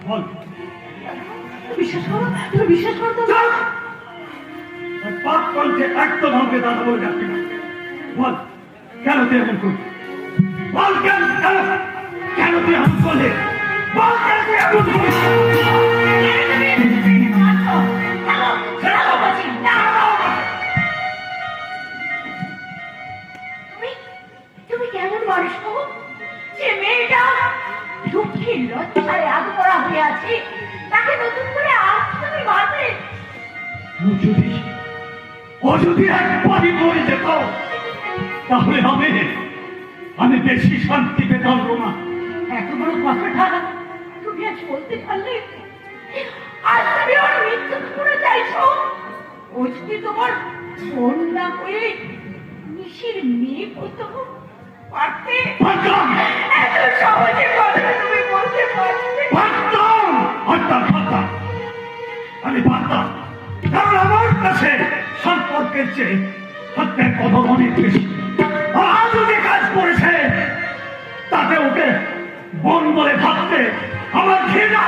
বল, বিশ্বাস করো, তুমি বিশ্বাস করো তো? পাপ কণ্ঠে একদম আমাকে দাদা বলে ডাকবি না। বল, কেন তুই এমন করলি? বল কেন কেন তুই এমন করলি? বল কেন তুই এমন করলি? তুমি কেমন মানুষ গো? যে মেয়েটা লক্ষ্মীর লজ্জায় আধপড়া হয়ে আছে, তাকে নতুন করে আজ তুমি মারবে? ও যদি একবারই মরে যেত, তাহলে আমি বেশি শান্তি পেতাম না। এত বড় কথাটা তুমি আজ বলতে পারলে? আজ তুমি ওর মৃত্যু করে চাইছো? ও যদি তোমার ফোন না করে নিশির মেয়ে হতো, পারতে? এত সহজে কথা তুমি বলতে পারতে? আমি পারতাম, কারণ আমার কাছে সম্পর্কের চেয়ে হত্যার কথা অনেক বেশি। আজ যে কাজ করেছে তাতে ওকে বোন বলে ভাবতে আমার ঘৃণা